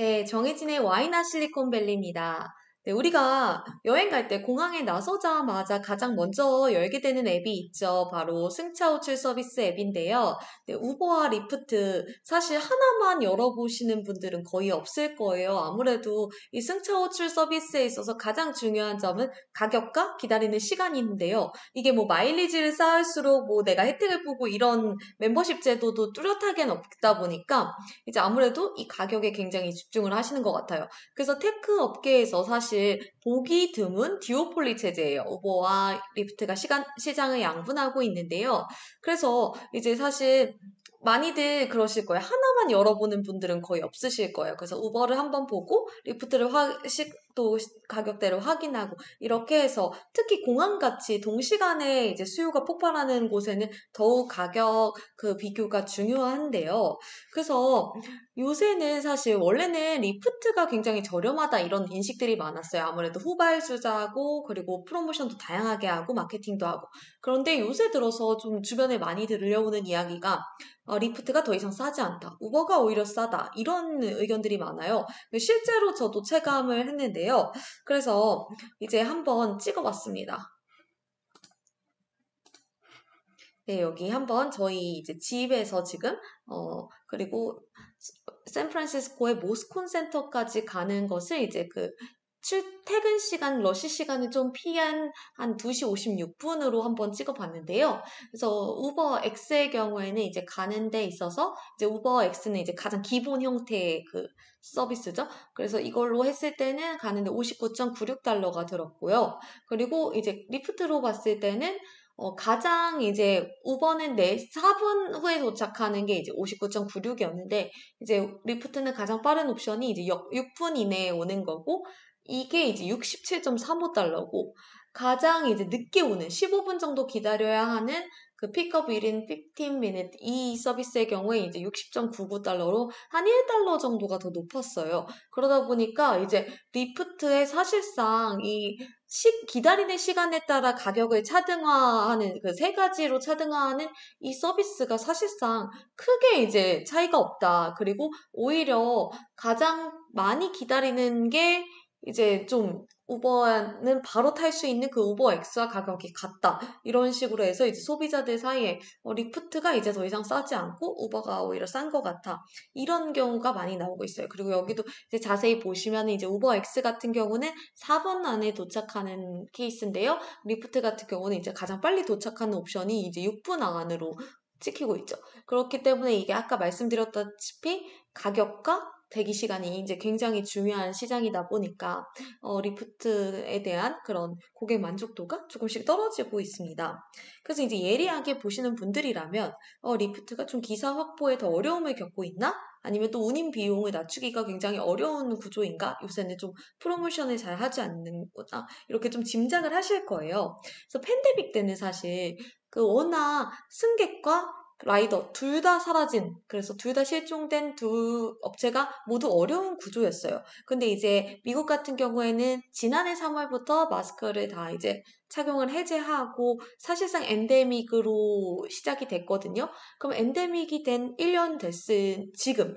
네, 정해진의 와이나 실리콘밸리입니다. 네, 우리가 여행 갈 때 공항에 나서자마자 가장 먼저 열게 되는 앱이 있죠. 바로 승차 호출 서비스 앱인데요. 네, 우버와 리프트 사실 하나만 열어보시는 분들은 거의 없을 거예요. 아무래도 이 승차 호출 서비스에 있어서 가장 중요한 점은 가격과 기다리는 시간인데요. 이게 뭐 마일리지를 쌓을수록 뭐 내가 혜택을 보고 이런 멤버십 제도도 뚜렷하게는 없다 보니까 이제 아무래도 이 가격에 굉장히 집중을 하시는 것 같아요. 그래서 테크 업계에서 사실 보기 드문 듀오폴리 체제예요. 우버와 리프트가 시장을 양분하고 있는데요. 그래서 이제 사실 많이들 그러실 거예요. 하나만 열어보는 분들은 거의 없으실 거예요. 그래서 우버를 한번 보고 리프트를 또 가격대를 확인하고 이렇게 해서 특히 공항같이 동시간에 이제 수요가 폭발하는 곳에는 더욱 가격 그 비교가 중요한데요. 그래서 요새는 사실 원래는 리프트가 굉장히 저렴하다 이런 인식들이 많았어요. 아무래도 후발주자고 그리고 프로모션도 다양하게 하고 마케팅도 하고. 그런데 요새 들어서 좀 주변에 많이 들려오는 이야기가 리프트가 더 이상 싸지 않다. 우버가 오히려 싸다. 이런 의견들이 많아요. 실제로 저도 체감을 했는데요. 그래서 이제 한번 찍어봤습니다. 네, 여기 한번 저희 이제 집에서 지금, 그리고 샌프란시스코의 모스콘 센터까지 가는 것을 이제 출퇴근 시간, 러시 시간을 좀 피한 한 2시 56분으로 한번 찍어봤는데요. 그래서 우버 X의 경우에는 이제 가는 데 있어서 이제 우버 X는 이제 가장 기본 형태의 그 서비스죠. 그래서 이걸로 했을 때는 가는데 59.96달러가 들었고요. 그리고 이제 리프트로 봤을 때는 가장 이제 우버는 4분 후에 도착하는 게 이제 59.96이었는데 이제 리프트는 가장 빠른 옵션이 이제 6분 이내에 오는 거고 이게 이제 67.35달러고 가장 이제 늦게 오는 15분 정도 기다려야 하는 그 픽업 within 15 minute 이 서비스의 경우에 이제 60.99달러로 한 1달러 정도가 더 높았어요. 그러다 보니까 이제 리프트의 사실상 기다리는 시간에 따라 가격을 차등화하는 그 세 가지로 차등화하는 이 서비스가 사실상 크게 이제 차이가 없다. 그리고 오히려 가장 많이 기다리는 게 이제 좀 우버는 바로 탈 수 있는 그 우버 X와 가격이 같다. 이런 식으로 해서 이제 소비자들 사이에 리프트가 이제 더 이상 싸지 않고 우버가 오히려 싼 것 같아. 이런 경우가 많이 나오고 있어요. 그리고 여기도 이제 자세히 보시면 이제 우버 X 같은 경우는 4분 안에 도착하는 케이스인데요. 리프트 같은 경우는 이제 가장 빨리 도착하는 옵션이 이제 6분 안으로 찍히고 있죠. 그렇기 때문에 이게 아까 말씀드렸다시피 가격과 대기 시간이 이제 굉장히 중요한 시장이다 보니까 리프트에 대한 그런 고객 만족도가 조금씩 떨어지고 있습니다. 그래서 이제 예리하게 보시는 분들이라면 리프트가 좀 기사 확보에 더 어려움을 겪고 있나? 아니면 또 운임 비용을 낮추기가 굉장히 어려운 구조인가? 요새는 좀 프로모션을 잘 하지 않는구나. 이렇게 좀 짐작을 하실 거예요. 그래서 팬데믹 때는 사실 워낙 승객과 라이더 둘 다 사라진, 그래서 둘 다 실종된 두 업체가 모두 어려운 구조였어요. 근데 이제 미국 같은 경우에는 지난해 3월부터 마스크를 다 이제 착용을 해제하고 사실상 엔데믹으로 시작이 됐거든요. 그럼 엔데믹이 된 1년 됐을 지금,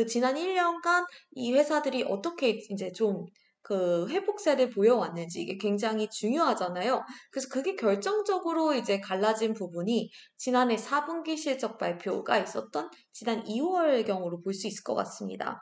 지난 1년간 이 회사들이 어떻게 이제 좀 회복세를 보여왔는지 이게 굉장히 중요하잖아요. 그래서 그게 결정적으로 이제 갈라진 부분이 지난해 4분기 실적 발표가 있었던 지난 2월경으로 볼 수 있을 것 같습니다.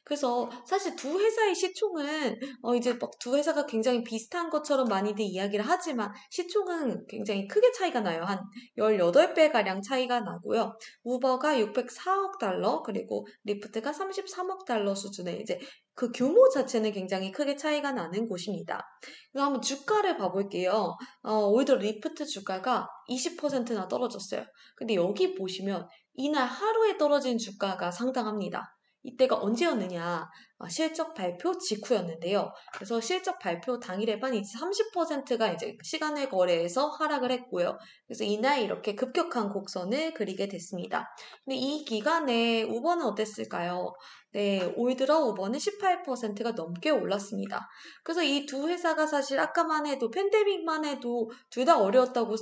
그래서 사실 두 회사의 시총은 이제 막 두 회사가 굉장히 비슷한 것처럼 많이들 이야기를 하지만 시총은 굉장히 크게 차이가 나요. 한 18배가량 차이가 나고요. 우버가 604억 달러 그리고 리프트가 33억 달러 수준의 이제 그 규모 자체는 굉장히 크게 차이가 나는 곳입니다. 그럼 한번 주가를 봐볼게요. 올 들어 리프트 주가가 20%나 떨어졌어요. 근데 여기 보시면 이날 하루에 떨어진 주가가 상당합니다. 이때가 언제였느냐? 실적 발표 직후였는데요. 그래서 실적 발표 당일에만 이제 30%가 이제 시간을 거래해서 하락을 했고요. 그래서 이날 이렇게 급격한 곡선을 그리게 됐습니다. 근데 이 기간에 우버는 어땠을까요? 네, 올 들어 우버는 18%가 넘게 올랐습니다. 그래서 이 두 회사가 사실 아까만 해도 팬데믹만 해도 둘 다 어려웠다고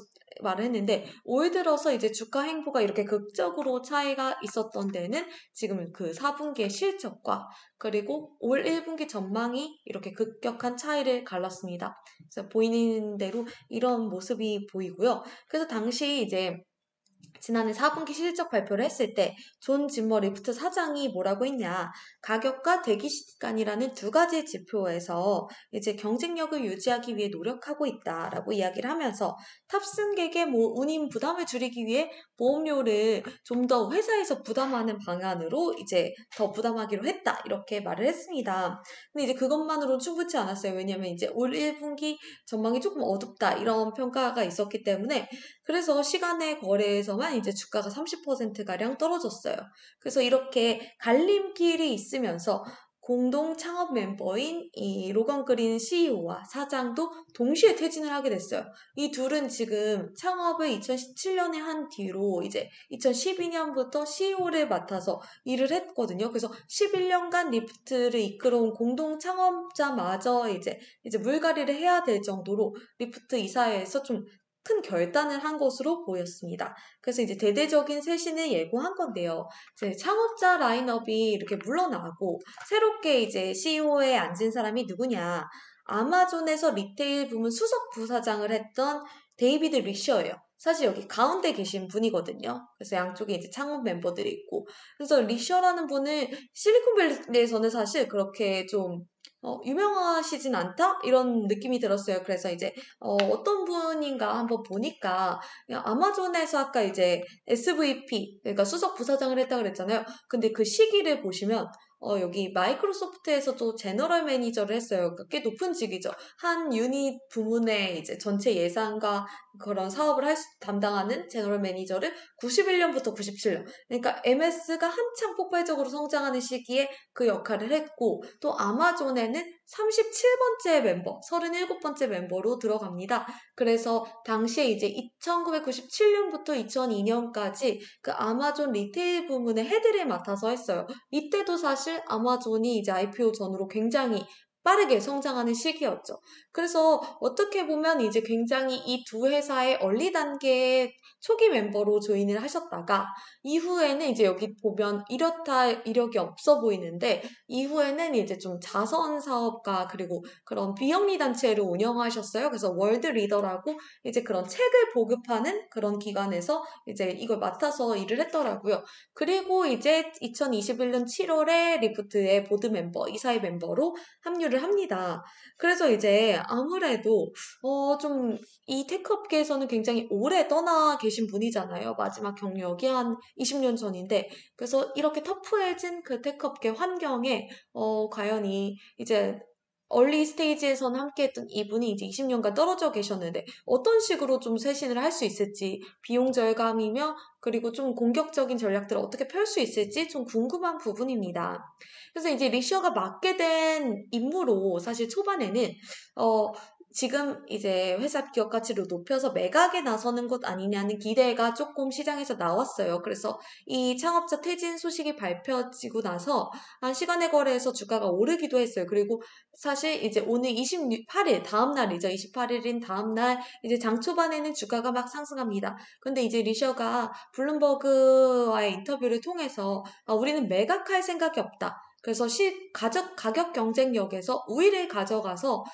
말을 했는데 올 들어서 이제 주가 행보가 이렇게 극적으로 차이가 있었던 데는 지금 그 4분기의 실적과 그리고 올 1분기 전망이 이렇게 급격한 차이를 갈랐습니다. 그래서 보이는 대로 이런 모습이 보이고요. 그래서 당시 이제 지난해 4분기 실적 발표를 했을 때 존 짐머 리프트 사장이 뭐라고 했냐. 가격과 대기 시간이라는 두 가지 지표에서 이제 경쟁력을 유지하기 위해 노력하고 있다라고 이야기를 하면서 탑승객의 운임 부담을 줄이기 위해 보험료를 좀 더 회사에서 부담하는 방안으로 이제 더 부담하기로 했다. 이렇게 말을 했습니다. 근데 이제 그것만으로는 충분치 않았어요. 왜냐면 이제 올 1분기 전망이 조금 어둡다. 이런 평가가 있었기 때문에 그래서 시간의 거래에서만 이제 주가가 30%가량 떨어졌어요. 그래서 이렇게 갈림길이 있으면서 공동 창업 멤버인 이 로건 그린 CEO와 사장도 동시에 퇴진을 하게 됐어요. 이 둘은 지금 창업을 2017년에 한 뒤로 이제 2012년부터 CEO를 맡아서 일을 했거든요. 그래서 11년간 리프트를 이끌어온 공동 창업자마저 이제 물갈이를 해야 될 정도로 리프트 이사회에서 좀 큰 결단을 한 것으로 보였습니다. 그래서 이제 대대적인 쇄신을 예고한 건데요. 이제 창업자 라인업이 이렇게 물러나고 새롭게 이제 CEO에 앉은 사람이 누구냐? 아마존에서 리테일 부문 수석 부사장을 했던 데이비드 리셔예요. 사실 여기 가운데 계신 분이거든요. 그래서 양쪽에 이제 창업 member들이 있고. 그래서 리셔라는 분은 실리콘밸리에서는 사실 그렇게 좀 유명하시진 않다? 이런 느낌이 들었어요. 그래서 이제 어떤 분인가 한번 보니까 그냥 아마존에서 아까 이제 SVP, 그러니까 수석 부사장을 했다고 그랬잖아요. 근데 그 시기를 보시면 여기 마이크로소프트에서도 제너럴 매니저를 했어요. 그러니까 꽤 높은 직이죠. 한 유닛 부문의 이제 전체 예산과 그런 사업을 담당하는 제너럴 매니저를 91년부터 97년. 그러니까 MS가 한창 폭발적으로 성장하는 시기에 그 역할을 했고, 또 아마존에는 37번째 멤버, 37번째 멤버로 들어갑니다. 그래서 당시에 이제 1997년부터 2002년까지 그 아마존 리테일 부문의 헤드를 맡아서 했어요. 이때도 사실 아마존이 이제 IPO 전후로 굉장히 빠르게 성장하는 시기였죠. 그래서 어떻게 보면 이제 굉장히 이 두 회사의 얼리 단계의 초기 멤버로 조인을 하셨다가 이후에는 이제 여기 보면 이렇다 이력이 없어 보이는데 이후에는 이제 좀 자선 사업가 그리고 그런 비영리 단체를 운영하셨어요. 그래서 월드 리더라고 이제 그런 책을 보급하는 그런 기관에서 이제 이걸 맡아서 일을 했더라고요. 그리고 이제 2021년 7월에 리프트의 보드 멤버, 이사회 멤버로 합류를 합니다. 그래서 이제 아무래도 좀 이 테크업계에서는 굉장히 오래 떠나 계신 분이잖아요. 마지막 경력이 한 20년 전인데 그래서 이렇게 터프해진 그 테크업계 환경에 과연 이제 얼리 스테이지에서는 함께했던 이분이 이제 20년간 떨어져 계셨는데 어떤 식으로 좀 쇄신을 할 수 있을지 비용 절감이며 그리고 좀 공격적인 전략들을 어떻게 펼 수 있을지 좀 궁금한 부분입니다. 그래서 이제 리셔가 맡게 된 임무로 사실 초반에는 어 지금 이제 회사 기업 가치를 높여서 매각에 나서는 것 아니냐는 기대가 조금 시장에서 나왔어요. 그래서 이 창업자 퇴진 소식이 발표지고 나서 한 시간의 거래에서 주가가 오르기도 했어요. 그리고 사실 이제 오늘 28일, 다음 날이죠. 28일인 다음 날 이제 장 초반에는 주가가 막 상승합니다. 근데 이제 리셔가 블룸버그와의 인터뷰를 통해서 우리는 매각할 생각이 없다. 그래서 가격 경쟁력에서 우위를 가져가서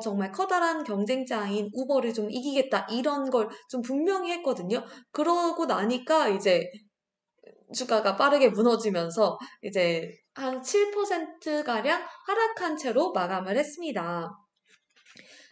정말 커다란 경쟁자인 우버를 좀 이기겠다. 이런 걸 좀 분명히 했거든요. 그러고 나니까 이제 주가가 빠르게 무너지면서 이제 한 7%가량 하락한 채로 마감을 했습니다.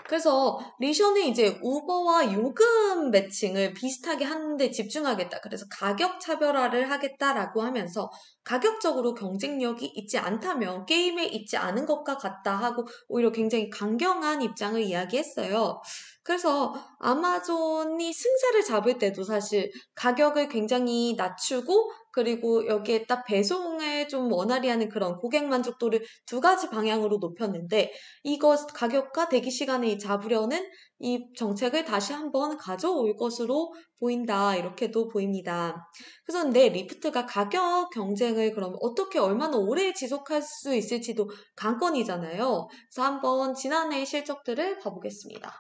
그래서 리션은 이제 우버와 요금 매칭을 비슷하게 하는데 집중하겠다. 그래서 가격 차별화를 하겠다라고 하면서 가격적으로 경쟁력이 있지 않다면 게임에 있지 않은 것과 같다 하고 오히려 굉장히 강경한 입장을 이야기했어요. 그래서 아마존이 승자를 잡을 때도 사실 가격을 굉장히 낮추고 그리고 여기에 딱 배송을 좀 원활히 하는 그런 고객 만족도를 두 가지 방향으로 높였는데 이것 가격과 대기 시간을 잡으려는 이 정책을 다시 한번 가져올 것으로 보인다. 이렇게도 보입니다. 그래서 근데 리프트가 가격 경쟁을 그럼 어떻게 얼마나 오래 지속할 수 있을지도 관건이잖아요. 그래서 한번 지난해 실적들을 봐보겠습니다.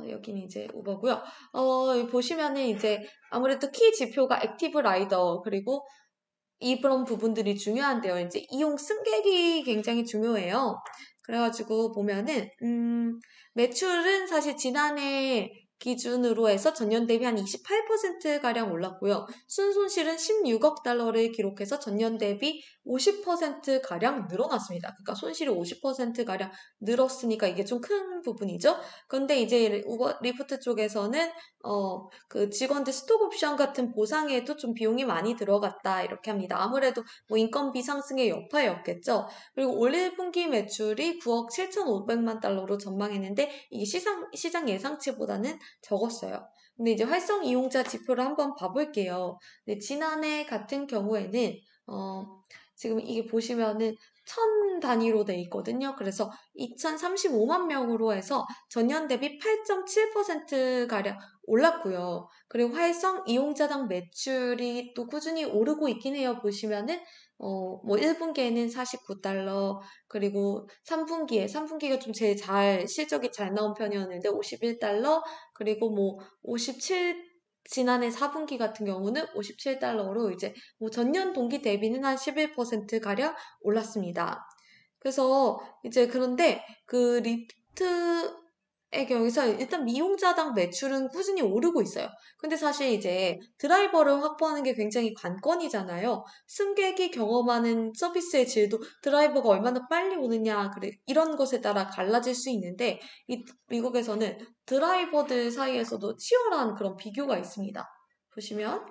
여기는 이제 우버고요. 보시면은 이제 아무래도 키 지표가 액티브 라이더 그리고 이런 부분들이 중요한데요. 이제 이용 승객이 굉장히 중요해요. 그래가지고 보면은 매출은 사실 지난해 기준으로 해서 전년 대비 한 28%가량 올랐고요. 순손실은 16억 달러를 기록해서 전년 대비 50%가량 늘어났습니다. 그러니까 손실이 50%가량 늘었으니까 이게 좀 큰 부분이죠. 그런데 이제 우버 리프트 쪽에서는 그 직원들 스톡 옵션 같은 보상에도 좀 비용이 많이 들어갔다 이렇게 합니다. 아무래도 뭐 인건비 상승의 여파였겠죠. 그리고 올 1분기 매출이 9억 7,500만 달러로 전망했는데 이게 시장 예상치보다는 적었어요. 근데 이제 활성 이용자 지표를 한번 봐볼게요. 근데 지난해 같은 경우에는 지금 이게 보시면은 천 단위로 돼 있거든요. 그래서 2,035만 명으로 해서 전년 대비 8.7%가량 올랐고요. 그리고 활성 이용자당 매출이 또 꾸준히 오르고 있긴 해요. 보시면은 뭐 1분기에는 49달러, 그리고 3분기가 좀 제일 실적이 잘 나온 편이었는데 51달러, 그리고 뭐 지난해 4분기 같은 경우는 57달러로 이제 뭐 전년 동기 대비는 한 11%가량 올랐습니다. 그래서 이제 그런데 그 리프트의 경우에서 일단 미용자당 매출은 꾸준히 오르고 있어요. 근데 사실 이제 드라이버를 확보하는 게 굉장히 관건이잖아요. 승객이 경험하는 서비스의 질도 드라이버가 얼마나 빨리 오느냐, 그래, 이런 것에 따라 갈라질 수 있는데, 미국에서는 드라이버들 사이에서도 치열한 그런 비교가 있습니다. 보시면.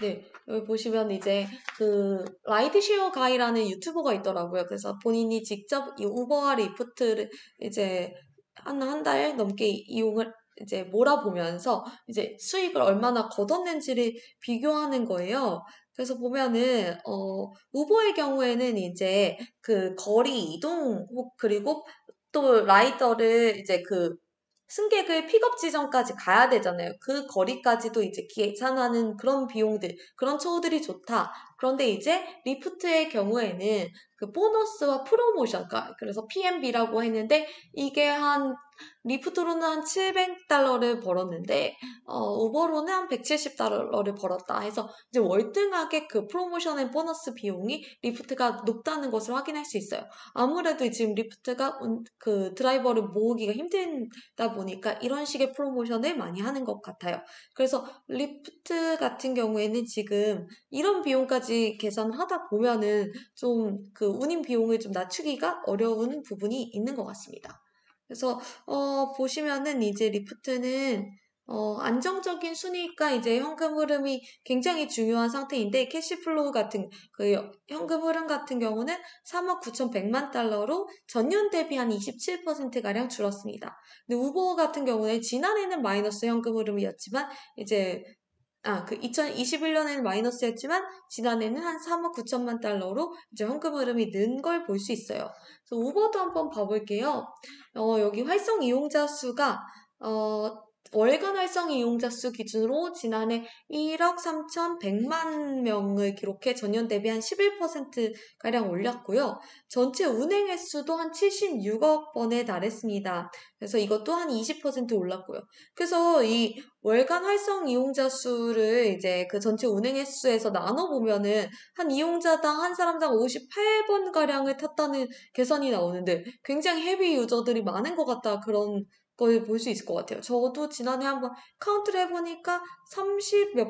네, 여기 보시면 이제 그 라이드쉐어 가이라는 유튜버가 있더라고요. 그래서 본인이 직접 이 우버와 리프트를 이제 한 달 넘게 이용을 이제 몰아보면서 이제 수익을 얼마나 거뒀는지를 비교하는 거예요. 그래서 보면은 우버의 경우에는 이제 그 거리 이동 그리고 또 라이더를 이제 그 승객을 픽업 지점까지 가야 되잖아요. 그 거리까지도 이제 계산하는 그런 비용들, 그런 처우들이 좋다. 그런데 이제 리프트의 경우에는 그 보너스와 프로모션, 그래서 PMB라고 했는데 이게 리프트로는 한 700달러를 벌었는데 우버로는 한 170달러를 벌었다 해서 이제 월등하게 그 프로모션 앤 보너스 비용이 리프트가 높다는 것을 확인할 수 있어요. 아무래도 지금 리프트가 그 드라이버를 모으기가 힘들다 보니까 이런 식의 프로모션을 많이 하는 것 같아요. 그래서 리프트 같은 경우에는 지금 이런 비용까지 계산하다 보면은 좀 그 운임 비용을 좀 낮추기가 어려운 부분이 있는 것 같습니다. 그래서 보시면은 이제 리프트는 안정적인 순이익과 이제 현금 흐름이 굉장히 중요한 상태인데 캐시플로우 같은 그 현금 흐름 같은 경우는 3억 9,100만 달러로 전년 대비 한 27%가량 줄었습니다. 근데 우버 같은 경우는 지난해는 마이너스 현금 흐름이었지만 이제 그 2021년에는 마이너스였지만 지난해는 한 3억 9천만 달러로 이제 현금 흐름이 는 걸 볼 수 있어요. 그래서 우버도 한번 봐볼게요. 여기 활성 이용자 수가 월간 활성 이용자 수 기준으로 지난해 1억 3,100만 명을 기록해 전년 대비 한 11%가량 올렸고요. 전체 운행 횟수도 한 76억 번에 달했습니다. 그래서 이것도 한 20% 올랐고요. 그래서 이 월간 활성 이용자 수를 이제 그 전체 운행 횟수에서 나눠보면은 한 이용자당 한 사람당 58번가량을 탔다는 계산이 나오는데 굉장히 헤비 유저들이 많은 것 같다 그런 걸 볼 수 있을 것 같아요. 저도 지난해 한번 카운트를 해보니까 30 몇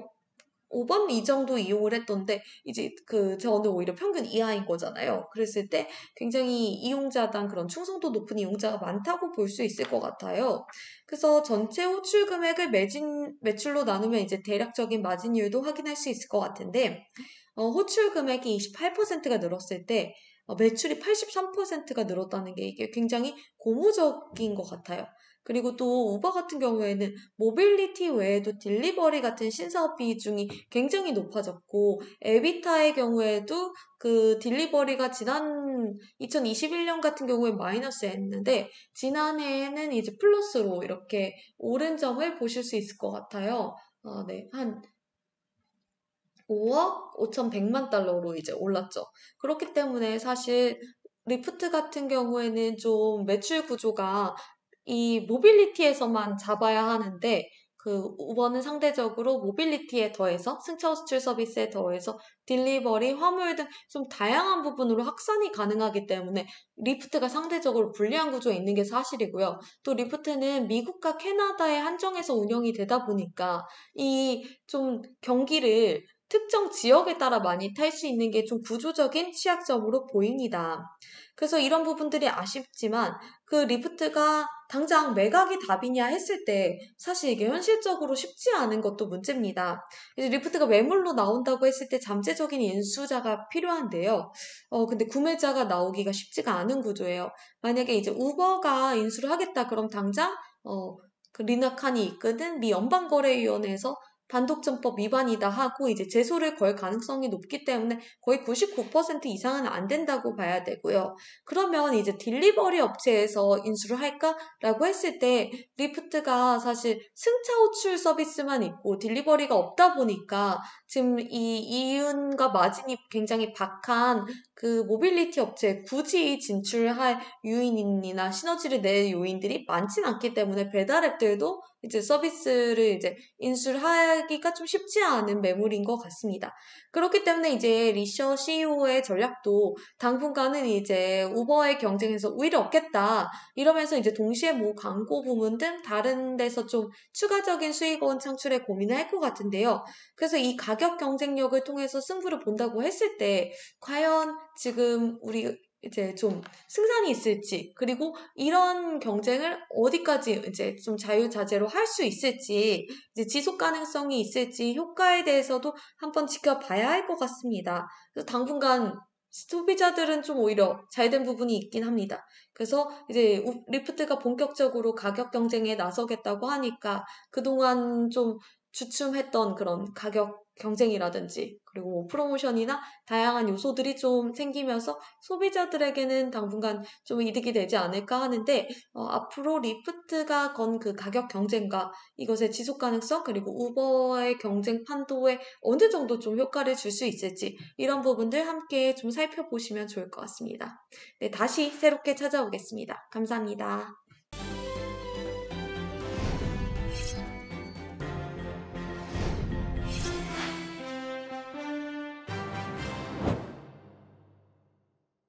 5번 이 정도 이용을 했던데 이제 저는 오히려 평균 이하인 거잖아요. 그랬을 때 굉장히 이용자당 그런 충성도 높은 이용자가 많다고 볼 수 있을 것 같아요. 그래서 전체 호출 금액을 매출로 나누면 이제 대략적인 마진율도 확인할 수 있을 것 같은데 호출 금액이 28%가 늘었을 때 매출이 83%가 늘었다는 게 이게 굉장히 고무적인 것 같아요. 그리고 또 우버 같은 경우에는 모빌리티 외에도 딜리버리 같은 신사업 비중이 굉장히 높아졌고 에비타의 경우에도 그 딜리버리가 지난 2021년 같은 경우에 마이너스였는데 지난해에는 이제 플러스로 이렇게 오른 점을 보실 수 있을 것 같아요. 네, 한 5억 5,100만 달러로 이제 올랐죠. 그렇기 때문에 사실 리프트 같은 경우에는 좀 매출 구조가 이 모빌리티에서만 잡아야 하는데 그 우버는 상대적으로 모빌리티에 더해서 승차 호출 서비스에 더해서 딜리버리, 화물 등 좀 다양한 부분으로 확산이 가능하기 때문에 리프트가 상대적으로 불리한 구조에 있는 게 사실이고요. 또 리프트는 미국과 캐나다에 한정해서 운영이 되다 보니까 이 좀 경기를 특정 지역에 따라 많이 탈 수 있는 게 좀 구조적인 취약점으로 보입니다. 그래서 이런 부분들이 아쉽지만 그 리프트가 당장 매각이 답이냐 했을 때 사실 이게 현실적으로 쉽지 않은 것도 문제입니다. 이제 리프트가 매물로 나온다고 했을 때 잠재적인 인수자가 필요한데요. 근데 구매자가 나오기가 쉽지가 않은 구조예요. 만약에 이제 우버가 인수를 하겠다 그럼 당장 그 리나칸이 이끄는 미 연방거래위원회에서 단독점법 위반이다 하고 이제 제소를 걸 가능성이 높기 때문에 거의 99% 이상은 안 된다고 봐야 되고요. 그러면 이제 딜리버리 업체에서 인수를 할까라고 했을 때 리프트가 사실 승차 호출 서비스만 있고 딜리버리가 없다 보니까 지금 이 이윤과 마진이 굉장히 박한 그 모빌리티 업체에 굳이 진출할 요인이나 시너지를 낼 요인들이 많진 않기 때문에 배달앱들도 이제 서비스를 이제 인수를 하기가 좀 쉽지 않은 매물인 것 같습니다. 그렇기 때문에 이제 리셔 CEO의 전략도 당분간은 이제 우버의 경쟁에서 우위를 얻겠다. 이러면서 이제 동시에 뭐 광고 부문 등 다른 데서 좀 추가적인 수익원 창출에 고민을 할 것 같은데요. 그래서 이 가격 경쟁력을 통해서 승부를 본다고 했을 때 과연 지금 우리 이제 좀 승산이 있을지, 그리고 이런 경쟁을 어디까지 이제 좀 자유자재로 할 수 있을지, 이제 지속 가능성이 있을지, 효과에 대해서도 한번 지켜봐야 할 것 같습니다. 그래서 당분간 소비자들은 좀 오히려 잘 된 부분이 있긴 합니다. 그래서 이제 리프트가 본격적으로 가격 경쟁에 나서겠다고 하니까 그동안 좀 주춤했던 그런 가격 경쟁이라든지 그리고 뭐 프로모션이나 다양한 요소들이 좀 생기면서 소비자들에게는 당분간 좀 이득이 되지 않을까 하는데 앞으로 리프트가 건 그 가격 경쟁과 이것의 지속 가능성 그리고 우버의 경쟁 판도에 어느 정도 좀 효과를 줄 수 있을지 이런 부분들 함께 좀 살펴보시면 좋을 것 같습니다. 네, 다시 새롭게 찾아오겠습니다. 감사합니다.